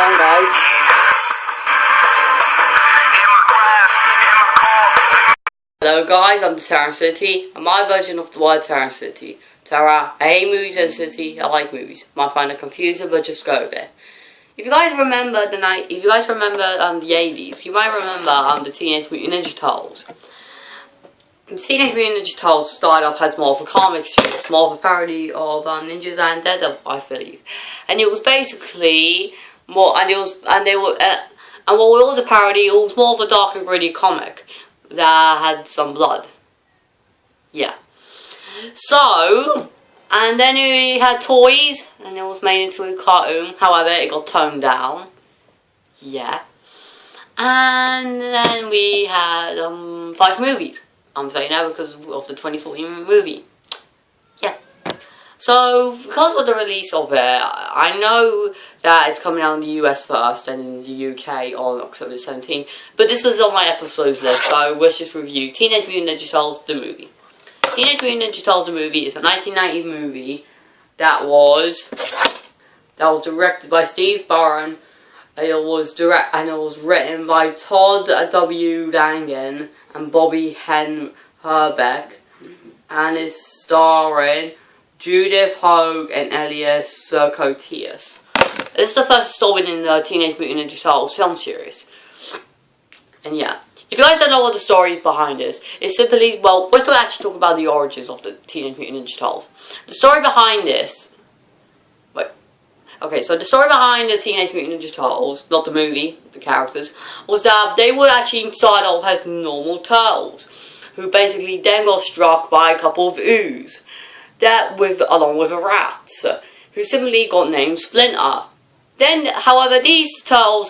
on, guys. Hello guys, I'm the Terror Encities, and my version of the word Terror Encities. Terror, I hate movies, and City, I like movies. Might find it confusing, but just go with it. If you guys remember the 80s, you might remember the Teenage Mutant Ninja Turtles. The Teenage Mutant Ninja Turtles started off as more of a comic series, more of a parody of ninjas and Daredevil, I believe. And it was basically more, and what was a parody, it was more of a dark and gritty comic that had some blood. Yeah. So, and then we had toys, and it was made into a cartoon. However, it got toned down. Yeah. And then we had 5 movies. I'm saying that because of the 2014 movie. Yeah. So, because of the release of it, I know that it's coming out in the US first and in the UK on October 17th. But this was on my episodes list, so let's just review Teenage Mutant Ninja Turtles, the movie. Teenage Mutant Ninja Turtles, the movie is a 1990 movie that was directed by Steve Barron. It was written by Todd W. Langen and Bobby Herbeck, and is starring Judith Hogue and Elias Koteas. This is the first installment in the Teenage Mutant Ninja Turtles film series. And yeah, if you guys don't know what the story is behind this, it's simply, well, we're still actually talking about the origins of the Teenage Mutant Ninja Turtles. The story behind this, so the story behind the Teenage Mutant Ninja Turtles, not the movie, the characters, was that they were actually started off as normal turtles, who basically then got struck by a couple of ooze, along with a rat, who simply got named Splinter. Then, however, these turtles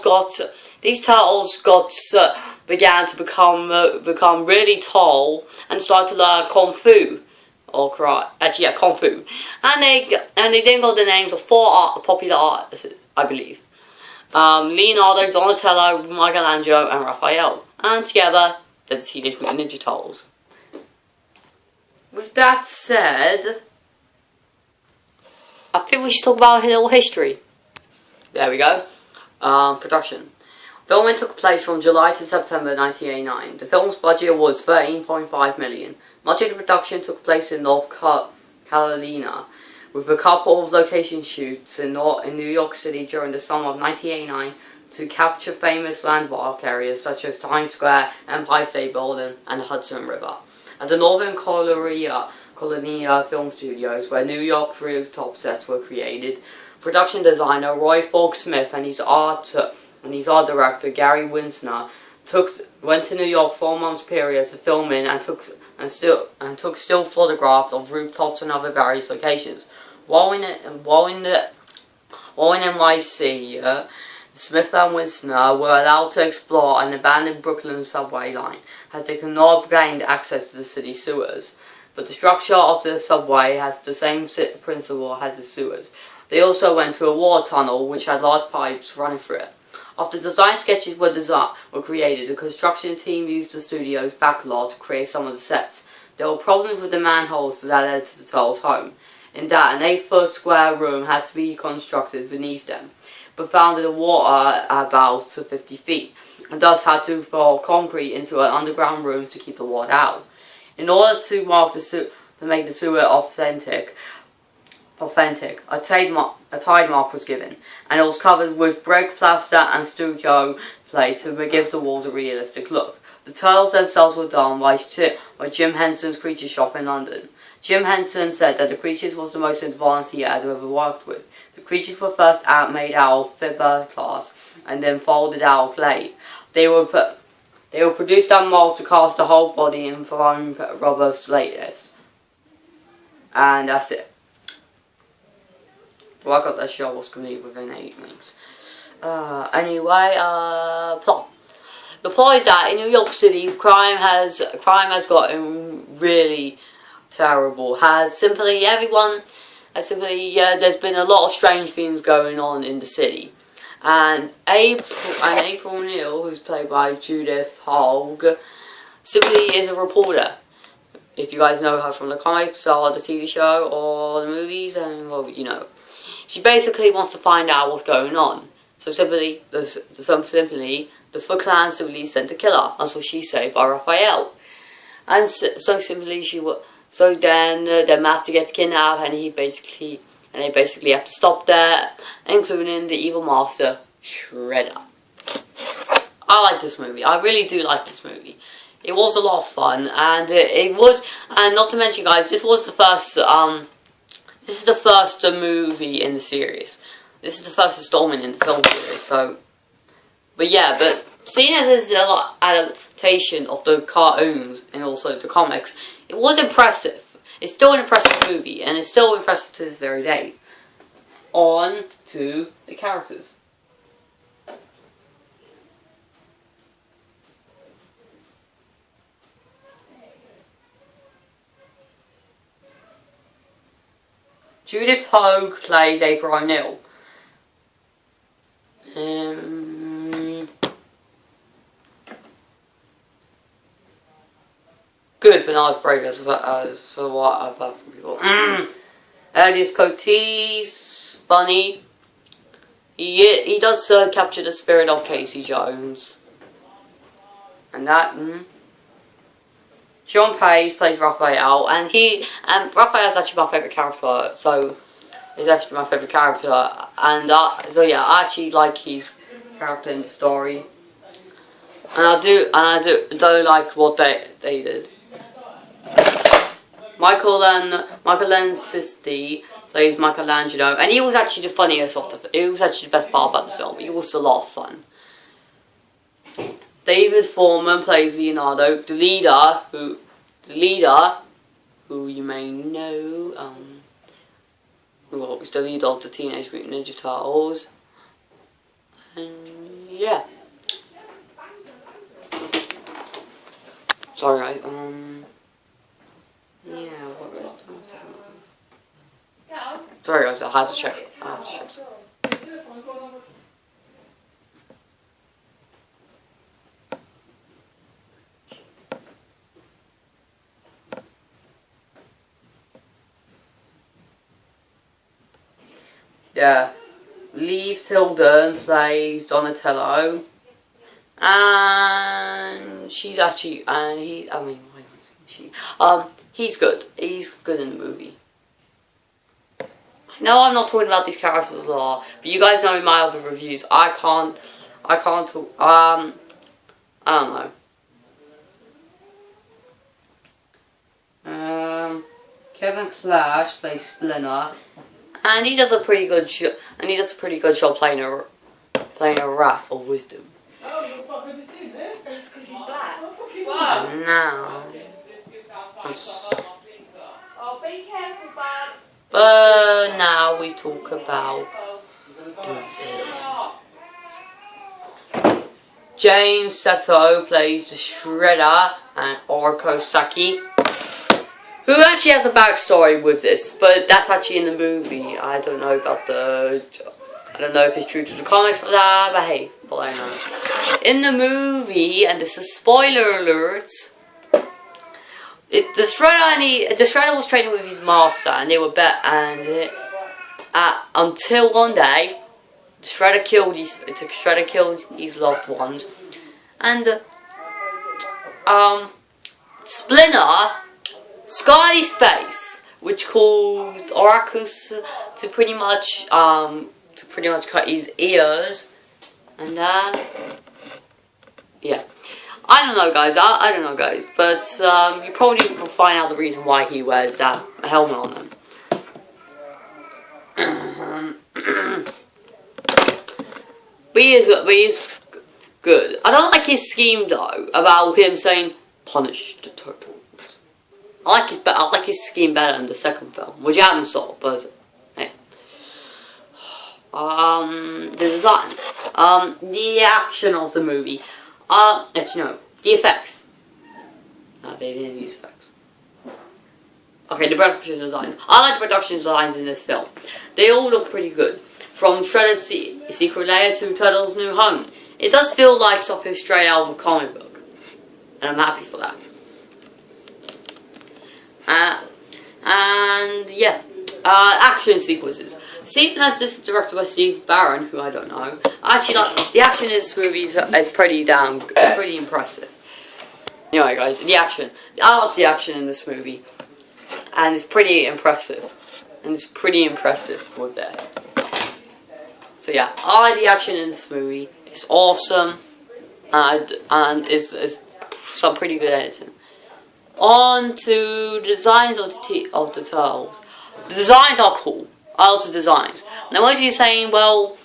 began to become really tall and started to learn kung fu. Or karate, actually, yeah, kung fu, and they then got the names of 4 popular artists, I believe: Leonardo, Donatello, Michelangelo, and Raphael, and together they're the Teenage Mutant Ninja Turtles. With that said, I think we should talk about a little history. There we go. Production. Filming took place from July to September 1989. The film's budget was $13.5 million. Much of the production took place in North Carolina, with a couple of location shoots in New York City during the summer of 1989 to capture famous landmark areas such as Times Square, Empire State Building, and the Hudson River. At the Northern Colonia Film Studios, where New York rooftop sets were created, production designer Roy Falk Smith and his art director Gary Winsner went to New York for a month's period to film in and took still photographs of rooftops and other various locations. While in NYC, Smith and Winsner were allowed to explore an abandoned Brooklyn subway line, as they could not have gained access to the city sewers. But the structure of the subway has the same principle as the sewers. They also went to a water tunnel which had large pipes running through it. After design sketches were created, the construction team used the studio's backlot to create some of the sets. There were problems with the manholes that led to the Turtles' home, in that an 8-foot square room had to be constructed beneath them, but found in the water about 50 feet, and thus had to pour concrete into an underground rooms to keep the water out. In order to make the sewer authentic, a tide mark was given, and it was covered with brick, plaster, and stucco plate to give the walls a realistic look. The turtles themselves were done by Jim Henson's Creature Shop in London. Jim Henson said that the creatures was the most advanced he had ever worked with. The creatures were first made out of fiberglass and then folded out of clay. They were produced on molds to cast the whole body in foam rubber slates. And that's it. Well, I got that show was complete within 8 weeks. Anyway, plot. The plot is that in New York City, crime has gotten really terrible. There's been a lot of strange things going on in the city. And April Neal, who's played by Judith Hogue, simply is a reporter. If you guys know her from the comics or the TV show or the movies, and well, you know. She basically wants to find out what's going on. So simply, the Foot Clan simply sent a killer. That's what she said by Raphael. And so simply so then Master gets kidnapped, and they basically have to stop that, including the evil master Shredder. I like this movie. I really do like this movie. It was a lot of fun, and and not to mention, guys, this was the first. This is the first movie in the series. This is the first installment in the film series. So, but seeing as there's a lot of adaptation of the cartoons and also the comics, it was impressive. It's still an impressive movie, and it's still impressive to this very day. On to the characters. Judith Hogue plays April O'Neil. Good, but not as brave as what I've heard from people. Elias Cotis, funny. He does capture the spirit of Casey Jones. And that, Sean Page plays Raphael, and Raphael's actually my favourite character, so he's actually my favourite character, and so yeah, I actually like his character in the story, and I do like what they did. Michael Lensisti plays Michelangelo, and he was actually the funniest it was actually the best part about the film. It was a lot of fun. David Foreman plays Leonardo, the leader who you may know, who is the leader of the Teenage Mutant Ninja Turtles, and yeah. Sorry guys, yeah, what was that? Sorry guys, I had to check. Yeah, Liv Tilden plays Donatello, and he's good. He's good in the movie. I know I'm not talking about these characters a lot, but you guys know in my other reviews, I can't talk, I don't know. Kevin Clash plays Splinter. And he does a pretty good job. Playing a rap of wisdom. Oh, you're fucking the team, eh? It's because he's black. And now, Oh, be careful, Bob. but now we talk about the villains. James Sato plays the Shredder, and Orko Saki, who actually has a backstory with this, but that's actually in the movie. I don't know if it's true to the comics or that, but hey, all I know. In the movie, and this is spoiler alerts, the Shredder was training with his master, and they were until one day, the Shredder killed his loved ones, and Splinter scarred his face, which caused Oracus to pretty much cut his ears, and yeah, I don't know, guys. I don't know, guys, but you probably will find out the reason why he wears that helmet on him. But he is good. I don't like his scheme though about him saying punish the turtles. I like his scheme better in the second film, which I haven't saw, but hey. The design, the action of the movie, actually no, the effects. No, they didn't use effects. Okay, the production designs. I like the production designs in this film. They all look pretty good. From Shredder's Secret Lair to Turtles' New Home. It does feel like something straight out of a comic book. And I'm happy for that. And yeah, action sequences. Seeing as this is directed by Steve Barron, who I don't know, I actually like the action in this movie is pretty impressive. Anyway, guys, the action. I love the action in this movie, and it's pretty impressive. With that. So yeah, I like the action in this movie. It's awesome, and it's some pretty good editing. On to the designs of the turtles. The designs are cool. I love the designs. Now most of you are saying, well,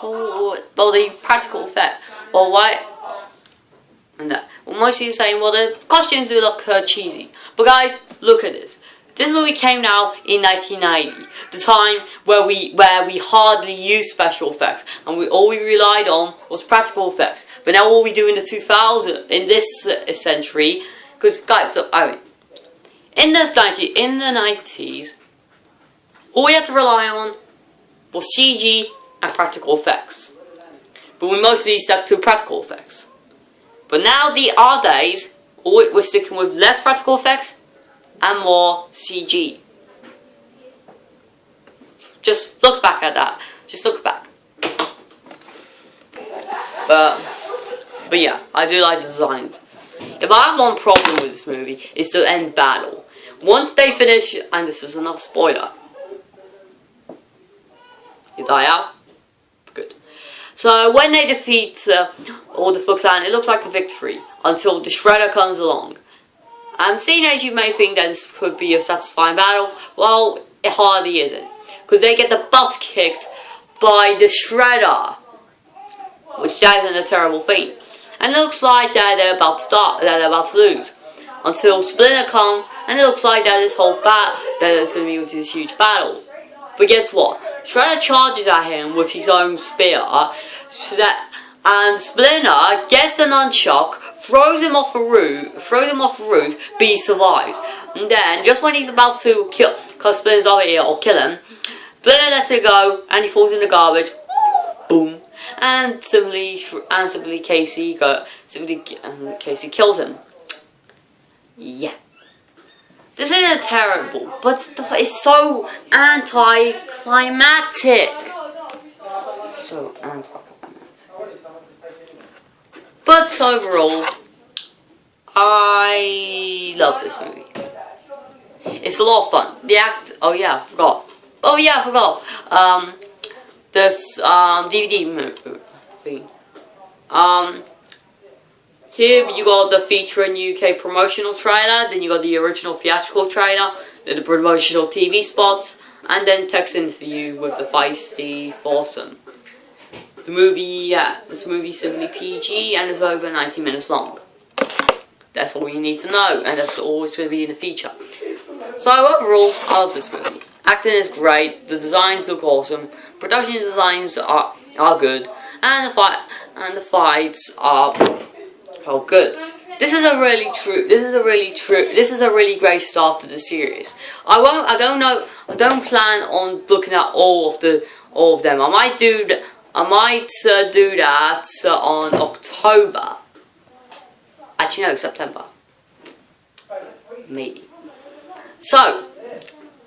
the practical effect. Well, why? And that. Well, most of you are saying, well, the costumes do look cheesy. But guys, look at this. This movie came out in 1990, the time where we hardly used special effects, and all we relied on was practical effects. But now all we do in the 2000s, in this century, because guys, in the 90s, all we had to rely on was CG and practical effects. But we mostly stuck to practical effects. But now our days, we're sticking with less practical effects and more CG. Just look back at that. Just look back. But yeah, I do like the designs. If I have one problem with this movie, it's the end battle. Once they finish, and this is another spoiler. You die out? Good. So when they defeat all the Foot Clan, it looks like a victory until the Shredder comes along. And seeing as you may think that this could be a satisfying battle, well, it hardly isn't. Because they get the butt kicked by the Shredder, which that isn't a terrible thing. And it looks like that they're about to lose. Until Splinter comes, and it looks like that this whole that it's going to be this huge battle. But guess what? Shredder charges at him with his own spear, and Splinter gets a nunchuck, throws him off a roof, but he survives. And then, just when he's about to cause Splinter's over here or kill him, Splinter lets it go, and he falls in the garbage. Boom. And simply Casey kills him. Yeah. This isn't terrible, but it's so anticlimactic. So anticlimactic. But overall, I love this movie. It's a lot of fun. Oh yeah, I forgot. This DVD movie thing. Here you got the feature in UK promotional trailer, then you got the original theatrical trailer, then the promotional TV spots, and then text interview with the feisty foursome. This movie's simply PG and is over 90 minutes long. That's all you need to know, and that's always going to be in the feature. So overall, I love this movie. Acting is great, the designs look awesome, production designs are good, and the fights are good. This is a really great start to the series. I don't plan on looking at all of them. I might do that on October. Actually no, September. Maybe. So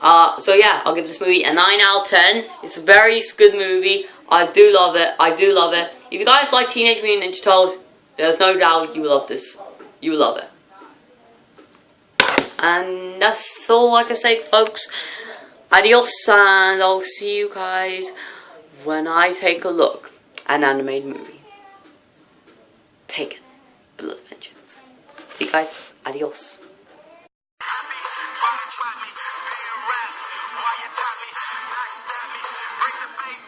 yeah, I'll give this movie a 9 out of 10. It's a very good movie. I do love it. If you guys like Teenage Mutant Ninja Turtles, there's no doubt you will love this. You will love it. And that's all I can say, folks. Adios, and I'll see you guys when I take a look at an animated movie. Taken. Blood Vengeance. See you guys. Adios. Why you tell me, backstab me, bring the faith,